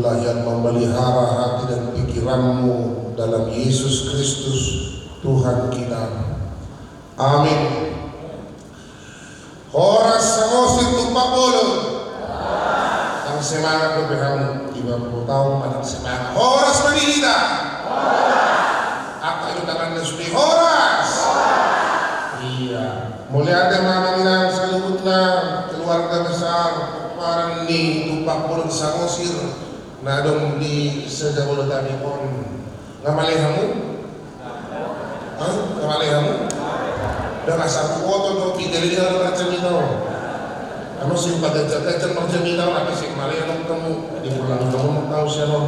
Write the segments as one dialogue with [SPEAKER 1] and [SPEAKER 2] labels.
[SPEAKER 1] Allah yang memelihara hati dan pikiranmu dalam Yesus Kristus Tuhan kita. Amin. Horas sangosin tumpak bolo. Ang semangat berpihak 30 tahun pada semangat. Horas manihita. Apa itu tangan nesbi horas? Iya. Mulai ada mamang salutna keluarga besar parang ni tumpak bolo sangosir na dong di sejauh tadi pun ngamalehamu? Ngamalehamu? Dan asal kuoto no pideli na macam itu. Ano sih pada jatuh macam itu apa sih maleham kamu di pulang kamu tahu siapa?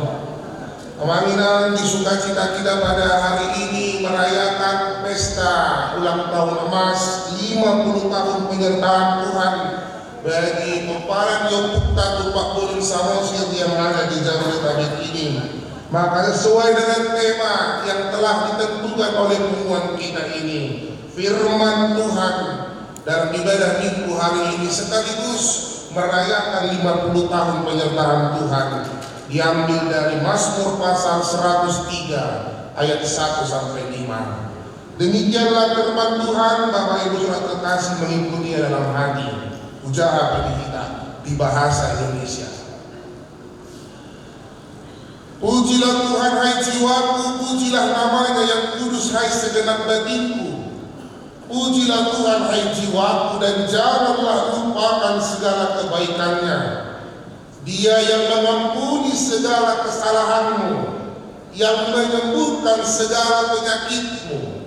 [SPEAKER 1] Amanginan di sukacita kita pada hari ini merayakan pesta ulang tahun emas 50 tahun penyertaan Tuhan bagi pemparan Yopukta Tumpak Bolo Samosir yang ada di Jabodetabek ini. Maka sesuai dengan tema yang telah ditentukan oleh pengumuman kita ini, firman Tuhan dalam ibadah minggu hari ini sekaligus merayakan 50 tahun penyertaan Tuhan, diambil dari Mazmur pasal 103 ayat 1 sampai 5. Demikianlah firman Tuhan. Bapak Ibu Saudara terkasih mengikuti dalam hati. Ujaha penihita di bahasa Indonesia. Pujilah Tuhan hai jiwaku, pujilah namanya yang kudus hai segenap batinku. Pujilah Tuhan hai jiwaku dan janganlah lupakan segala kebaikannya. Dia yang mengampuni segala kesalahanmu, yang menyembuhkan segala penyakitmu.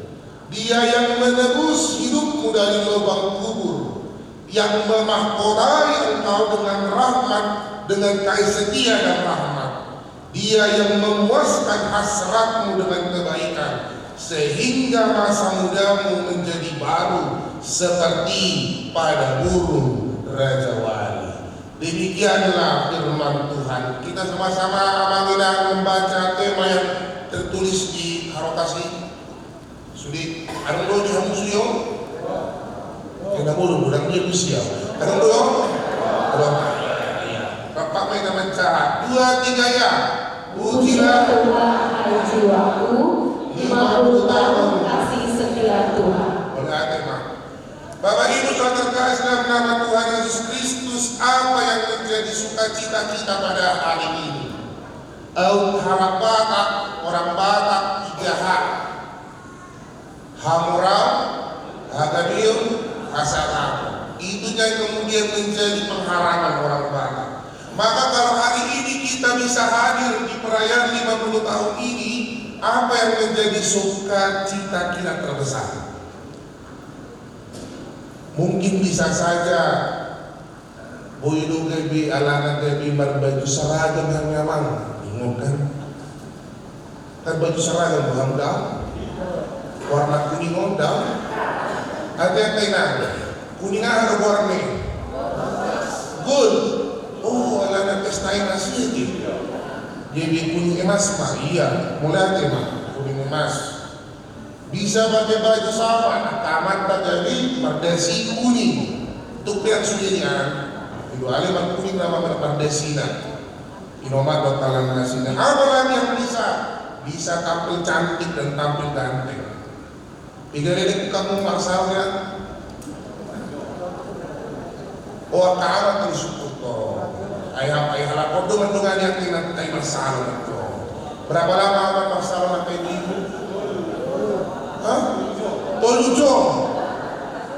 [SPEAKER 1] Dia yang menebus hidupmu dari lubang kubur, yang memahkotai engkau dengan rahmat, dengan kasih setia dan rahmat. Dia yang memuaskan hasratmu dengan kebaikan, sehingga masa mudamu menjadi baru seperti pada burung Raja Wali. Demikianlah firman Tuhan. Kita sama-sama amanginan membaca tema yang tertulis di Harokasi. Sudah, ada dulu di Hamusuyo. Kena bulu budak dia usia. Kadang dulu, Bapak main membaca 2-3 ya. Pujilah
[SPEAKER 2] Tuhan hai jiwaku, 50 tahun kasih setia Tuhan.
[SPEAKER 1] Oleh tema. Bapak Ibu Saudara terkasih dalam nama Tuhan Yesus Kristus, apa yang menjadi sukacita kita pada hari ini? Harap Batak, orang Batak 3H. Hamuram, Hagadir, Hasanah. Itu yang kemudian menjadi pengharangan orang Batak. Maka kalau hari ini kita bisa hadir di perayaan 50 tahun ini, apa yang menjadi sukacita kita terbesar? Mungkin bisa saja Boydo gabi alana gabi berbaju seragam yang nyaman, bingung kan? Kan baju seragam bukan dam, warna kuning ondam. Ada yang tanya, kuning ada warna gold. Oh, alana pesta asli gitu. Jadi kuning emas mah, iya, mulai aja mah kuning emas. Bisa pakai baju sama, taman jadi pardesi kuning. Untuk pihak sudinya, itu alih kuning nama pardesina. Inomat bakalan nasinya. Apa lagi yang bisa tampil cantik dan tampil ganteng. Tiga dedek kamu masalahnya. Oh, kawan terus ayah lapor dengan yang tidak kita masalah itu. Berapa lama masalah nak ibu? Hah? Tolujong.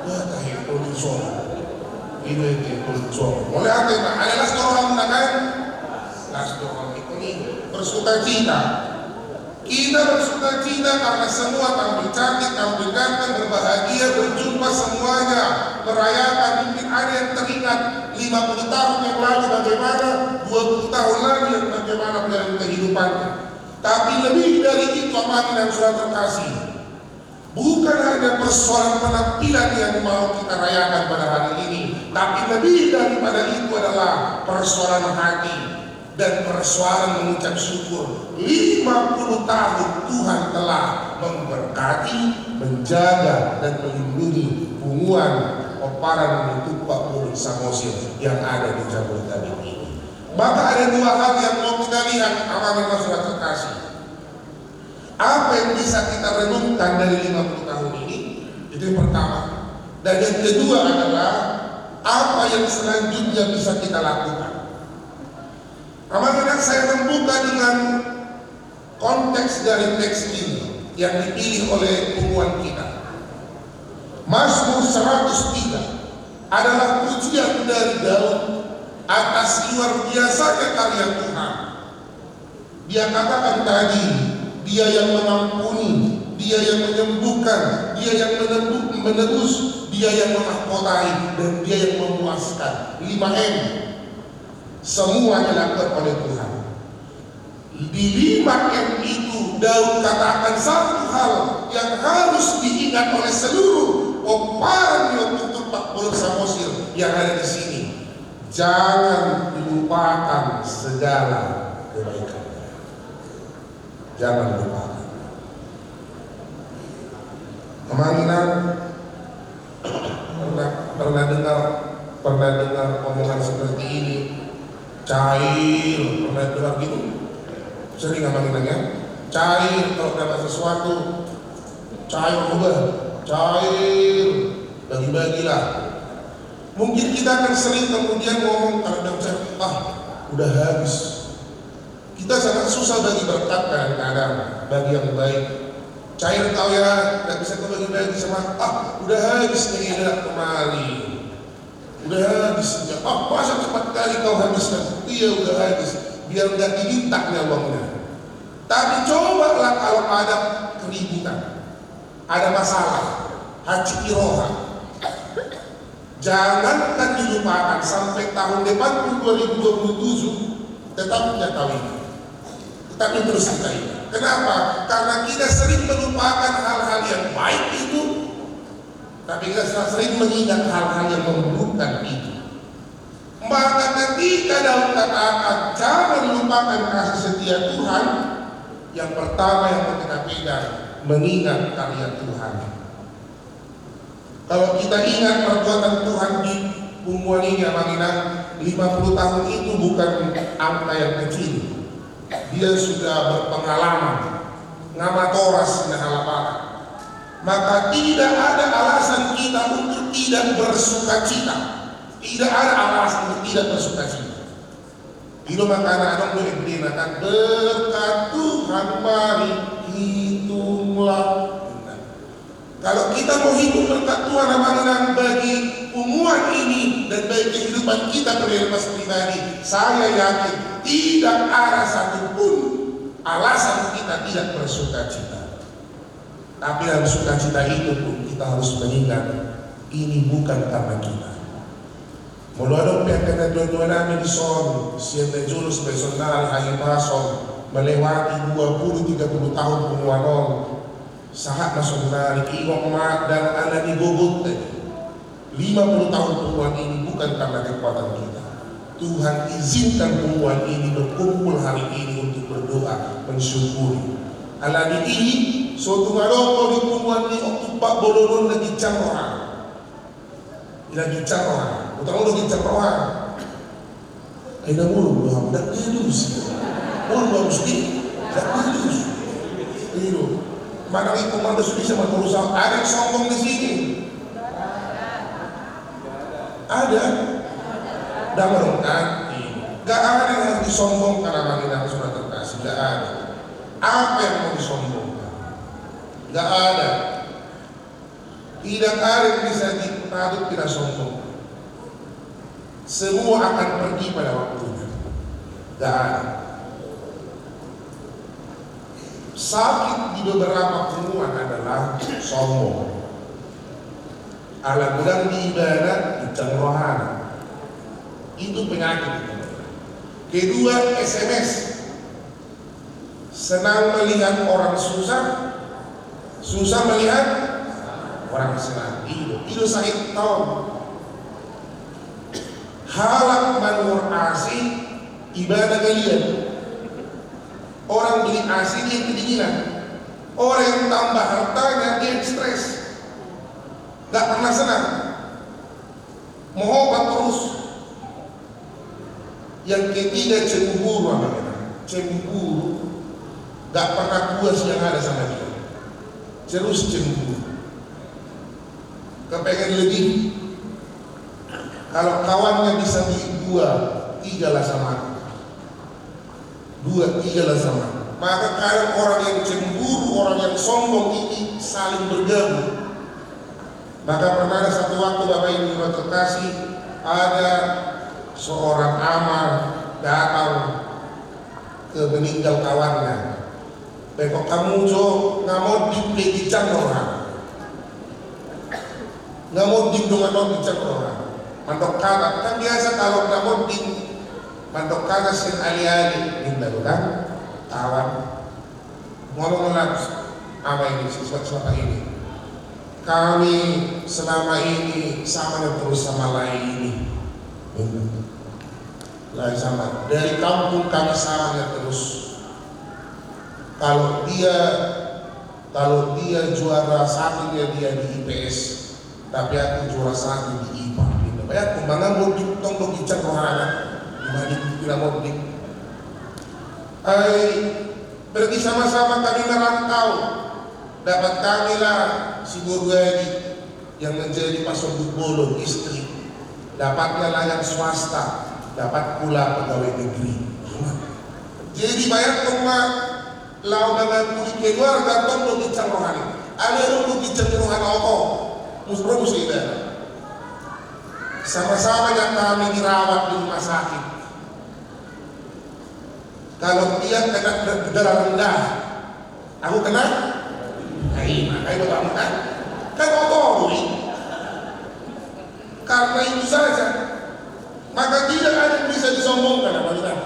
[SPEAKER 1] Ya tahu tolujong. Ini tolujong. Mulai apa nak? Ada las orang nak? Las orang ini bersukacita. Kita bersukacita karena semua tampil cantik, tampil ganteng, berbahagia, berjumpa semuanya, merayakan. Mungkin ada yang teringat 50 tahun yang lalu bagaimana, 20 tahun lagi bagaimana dalam kehidupannya. Tapi lebih dari itu amanah yang sudah terkasih, bukan hanya persoalan penampilan yang mau kita rayakan pada hari ini, tapi lebih daripada itu adalah persoalan hati dan persoalan mengucap syukur. 50 tahun Tuhan telah memberkati, menjaga dan melindungi punggungan Oparan Tumpak Bolo Samosir yang ada di Jabodetabek ini. Maka ada dua hal yang mau kita lihat awal surat terkasih. Apa yang bisa kita renungkan dari 50 tahun ini? Itu yang pertama. Dan yang kedua adalah apa yang selanjutnya bisa kita lakukan. Amanah saya membuka dengan konteks dari teks ini yang dipilih oleh umuan kita. Mazmur 103 adalah pujian dari Daud atas luar biasanya karya Tuhan. Dia katakan tadi, Dia yang mengampuni, Dia yang menyembuhkan, Dia yang menebus, Dia yang memahkotai, dan Dia yang memuaskan. 5M. Semua dilakukan oleh Tuhan. Di 5M itu Daud katakan satu hal yang harus diingat oleh seluruh peparan di waktu 40 Samosir yang ada di sini. Jangan dilupakan segala kebaikan. Jangan lupakan. Kemarin pernah dengar omongan seperti ini, cair, pernah dengar gitu? Sering ngamanginannya, cair kalau dapat sesuatu, cair juga, cair, bagi-bagilah. Mungkin kita akan sering kemudian ngomong kalau dapat udah habis. Kita sangat susah bagi berkat kadang-kadang, bagi yang baik. Cair tahu ya, nggak bisa kebagi-bagi sama, udah habis nih kemari. Udah habis, masa cepat kali kau habiskan? Iya udah habis, biar nggak diminta uangnya. Tapi cobalah kalau ada keributan, ada masalah, haji iroha. Jangankan dilupakan sampai tahun depan 2027 tetap kita tahu ini. Tapi terus kita ingat. Kenapa? Karena kita sering melupakan hal-hal yang baik itu, tapi kita sering mengingat hal-hal yang memburukkan itu. Maka ketika Daud katakan jangan lupakan kasih setia Tuhan, yang pertama yang kita pegang mengingat karya Tuhan. Kalau kita ingat perbuatan Tuhan di umuan ini, Amanginang, 50 tahun itu bukan angka yang kecil. Dia sudah berpengalaman, ngamatoras di halaman. Maka tidak ada alasan kita untuk tidak bersuka cita. Tidak ada alasan untuk tidak bersuka cita. Itu makanya ada yang dikatakan berkat Tuhan mari hitunglah. Kalau kita mau hitung berkat Tuhan Amanginang bagi umuan ini dan bagi kehidupan kita pribadi, saya yakin tidak ada satupun alasan kita tidak bersuka cita. Tapi dalam sukacita itu pun kita harus mengingat ini bukan karena kita. Mula pihak kena dua-dua namin di son, siapa jurus personal hanya pason melewati 20-30 tahun pumuanon. Sahat masuk dari iwak mak dan anak dibobot 50 tahun pumuan ini bukan karena kekuatan kita. Tuhan izinkan pumuan ini berkumpul hari ini untuk berdoa, mensyukuri. Alani ini suatu ngaloko di pumuan ini waktu Pak Bololon lagi carohan. Lagi carohan, utang lagi carohan. Aina mulu doang, dak kudus. Mulu harus di, dak kudus. Itu. Mana itu komando Indonesia berusaha ada yang sombong di sini? Ada. Damai nanti. Gak ada yang harus disombongkan Amanginang surat terkasih. Gak ada. Apa yang mau disombongkan? Gak ada. Tidak ada yang bisa dipatut tidak sombong. Semua akan pergi pada waktunya. Gak ada. Sakit di beberapa pumuan adalah sombong. Ala bulan di ibadah di rohani. Itu penyakit. Kedua, SMS. Senang melihat orang susah, susah melihat orang senang. Itu sakit tahun. Halak manur asih ibadah kalian. Orang beli ASI dia kedinginan. Orang yang tambah hartanya dia stres. Gak pernah senang. Mau obat terus. Yang ketiga cemburu namanya. Cemburu gak pernah puas yang ada sama dia. Terus cemburu. Kepengen lebih. Kalau kawannya bisa beli 2, 3 lah sama. 2, 3 lah sama. Maka kadang orang yang cemburu, orang yang sombong ini saling bergabung. Maka pernah ada satu waktu Bapak Ibu terkasih, ada seorang amar datang ke meninggal kawannya. Bekok kamu jo ngamod dipegican orang, ngamod di dong dican orang. Mantok kata kan biasa kalau ngamod di mantok kata sin ali-ali minta kan kawan ngomong lagi apa ini sesuatu ini. Kami selama ini sama dan terus sama lain ini. Lain sama. Dari kampung kami sama dan terus. Kalau dia juara 1 dia di IPS, tapi aku juara 1 di IPA. Banyak kembangan mudik tong logican rohana dibanding tidak mudik. Pergi sama-sama kami merantau. Dapat kami lah si Gurgadi yang menjadi pasok bolong istri, dapatnya layak swasta, dapat pula pegawai negeri. Jadi bayar koma lau dengan kulit keluarga tong logican rohani. Ada logican rohani oko musuh itu. Sama-sama yang kami dirawat di rumah sakit. Kalau dia kena darah rendah, aku kena kayak bapak kan otori. Karena itu saja, maka tidak ada yang bisa disombongkan apa tidak.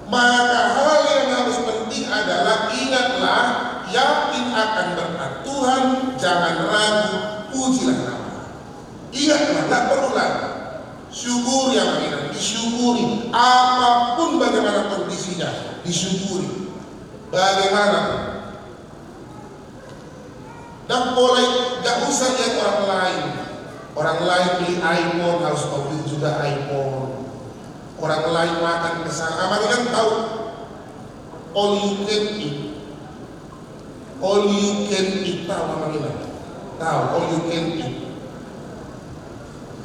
[SPEAKER 1] Maka hal yang harus penting adalah ingatlah, yakin akan berkat Tuhan, jangan ragu, pujilah nama. Ingatlah, tak perlu lagi. Syukur yang kita disyukuri, apapun bagaimana kondisinya, disyukuri. Bagaimana? Dan boleh gak usah lihat orang lain. Orang lain beli iPhone harus beli juga iPhone. Orang lain makan kesana. Amang kan tahu all you can eat. All you can eat tahu Amang kan? Tahu all you can eat.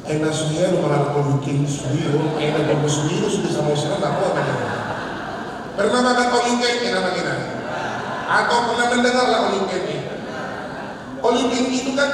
[SPEAKER 1] Enak suya lu malah all you can suya. Enak all suya sudah sama usia tak apa kan? Pernah makan all you can eat Amang kan? Atau pernah mendengar lah all you can eat? All you can eat itu kan